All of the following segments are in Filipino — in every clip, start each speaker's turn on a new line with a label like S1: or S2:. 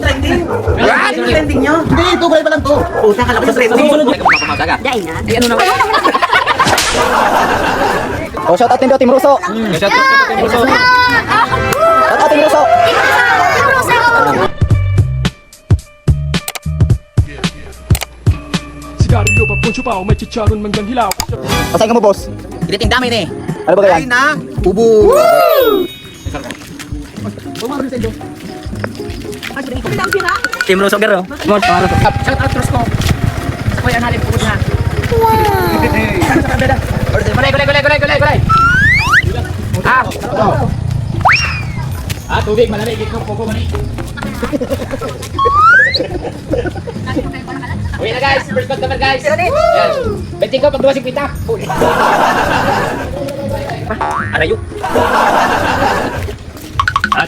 S1: trending. Ano yung trending nyo? Hindi, ito gulay pa lang to. Puta, kala ko sa trending.
S2: Dain na.
S3: Ay, ano naman?
S4: Oh, shout out din daw, Team Russo.
S3: Shout out Team Russo.
S4: Shout out, Team Russo.
S5: Sigarilyo pag poncho pa, may chicharon manggang hilaw.
S4: Pasay ka mo, boss.
S3: Kiniting dami na eh.
S4: Ano ba
S1: Ay
S4: yan?
S1: na, ubo.
S4: Team Russo, garo. Come on, pangalan ko.
S3: Shout out Rosco. Sa kuya nalim pugod na. Gulay. Tubig, malamig. Ikaw, popo, mani. Uwi na guys, first customer guys. Yan. Benting ko, pag 2.50. Arayo.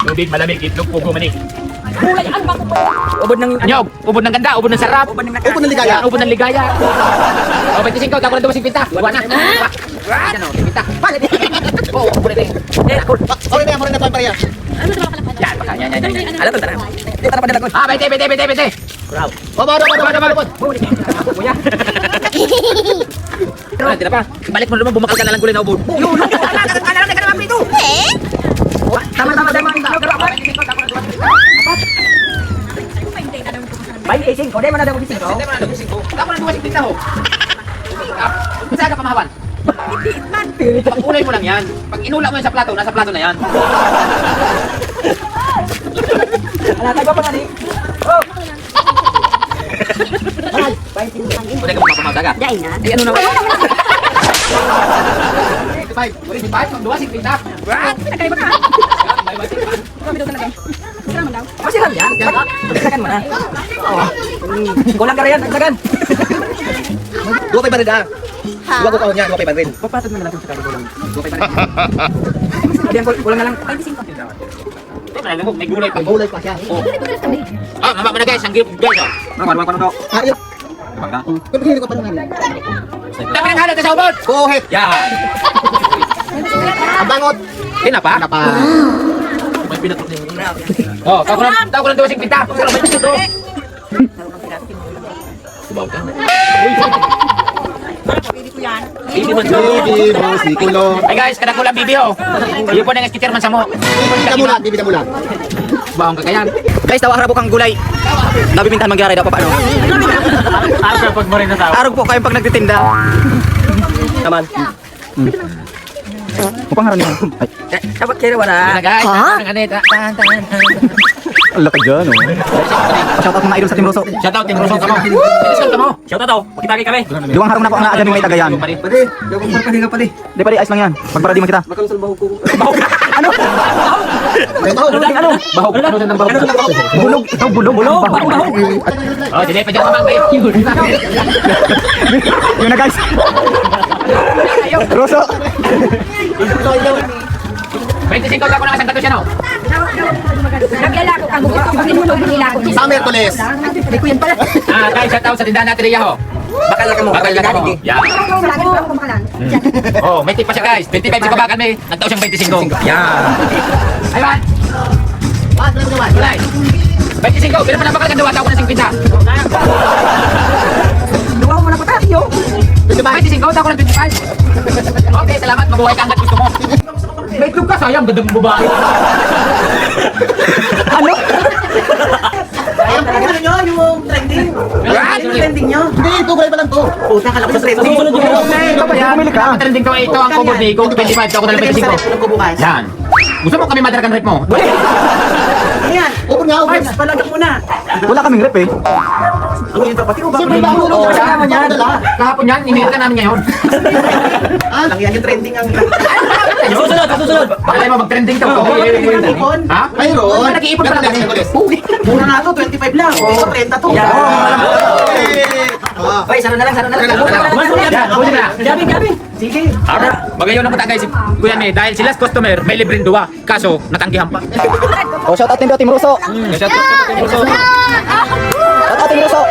S3: Tubig, malamig. Itlog, popo, mani. Ubod ng anyog, ubod ng ganda, ubod ng sarap, ubod ng
S1: ligaya.
S3: Ubod ng ligaya. O, 25, tako ng 2.50. Buwan na. Ano, 50. Oh, ubod na ito.
S1: Sorry na to pareha.
S3: Yan, baka, yan.
S4: Alam mo, tara. Tara pa nila ko.
S3: 20.
S1: Baba.
S3: Kuya. Tira pa. Balik mo naman, bumakal ka na lang gulay na ubod. Yun, Tama.
S4: Baik, ising ko. Dahil mo na daw ising ko.
S3: Tako ng 2.50 ho. Saan ka pamahawan? Pag-ulay mo lang yan. Pag inula mo yan sa plato, nasa plato na yan.
S4: Alatag pa pa ni.
S3: Pwede ka mapamasaga.
S2: Dain na.
S3: Ay, ano naman? 25, pag 2.50.
S2: Nagkaiba ka.
S4: Masiram yan. Dagdagan mo na. Kulang ka rin yan. Dagdagan.
S1: Dua pa rin ah. Dua ko kahon niya, dua pa rin.
S4: Papatod na natin sa karo kulang. Diyan, kulang na lang.
S3: May gulay pa.
S1: Gulay pa siya.
S3: Mama mo na guys, ang guys.
S4: Ano daw?
S1: Ayun. Kung hindi ko pa naman.
S3: Dami ng halat sa ubod.
S1: Go ahead.
S3: Yan.
S1: Ang bangot.
S3: Pinapa?
S1: Napa.
S3: Oh, tako ng 2.50. Pero may dito. Subaw ka. Hindi man
S1: Hindi mo si Kulo.
S3: Hey guys, kada ko lang video. Iyo po na nga skiter man sa mo.
S1: Bibita mo lang.
S3: Baong kakayan.
S4: Guys, tawa harap kang gulay. Nabibintahan mangyari daw pa paano?
S3: Araw pag mo rin na tao.
S4: Arog po kayong pag nagtitinda. Naman. Upang harap niya. Dapat kaya wala.
S3: Guys,
S4: Ang laki dyan, oh. Shout out mga idol sa Team Russo.
S3: shout out Team Russo ka mo. Discount ka mo. Shout out. Pakitagi kami.
S4: Liwang harap na po ang naadyan may tagayan.
S1: Pwede. Yung marpahinga pwede.
S4: Di pa di, ayos lang yan. Magparadiman kita.
S1: Makalusal baho ko.
S4: Ano? Ano?
S3: Bahog. Ano ng bahog?
S4: Bulog. Ito, bulog. Bahog.
S3: Oh, dili pa dyan ka mag-bayo.
S4: Yun na, guys. Russo.
S3: 25 ka ko na kasang kato siya no.
S2: Naglalako ka. Pag-inulog nilako.
S1: Summer tulis.
S2: Hindi ko yan pala.
S3: Guys, shout out sa tindahan natin Ria ho.
S4: Bakal na ka mo.
S3: Bakal ka mo. Yan.
S2: Lagi pa ako kumakalan.
S3: Oh, may tip pa siya guys. 25 sa babakan may. Nagtao siyang 25. Yan. Aywan. Wala. 25. Pero pala bakal ka dawa tao ko ng 50.
S4: Luwa mo na pa tayo.
S3: 25 tao ko ng 25. Okay, salamat. Mabuhay ka hanggat gusto mo. May itlog ka, sayang. Gandang babae.
S4: Ano?
S1: Ayun talaga. Ano nyo? Yung trending. Ano yung trending nyo? Hindi, ito gulay pa lang to. Puta, kala ko sa trending.
S4: Bumili ka.
S3: Trending ka ito ang cover ni Kung 25 ako na lang 25. Yan. Gusto mo kami madaragan rep mo?
S1: Ayan. Open nga, open. Palagak mo na.
S4: Wala kaming rep eh.
S1: Ang yun pati ko ba? Siyempre, mahulog.
S3: Kasama yan. Kahapon yan, inihita namin ngayon.
S1: Ah, lang yan yung trending ang...
S3: Susunod. Baka tayo mag-trending to. Ha?
S1: Mayroon.
S3: Nag-iipon pa lang.
S1: Mura nga to, 25 lang. Ito, 30 to.
S4: Bay, saro na lang.
S3: Gabi. Sige. Magayon na mata guys. Kuya May, dahil sila customer, may libreng duwa. Kaso, natanggihan pa.
S4: Oh, shout out din daw, Team Russo.
S3: Shout out sa Team Russo.
S4: Shout out, Team Russo.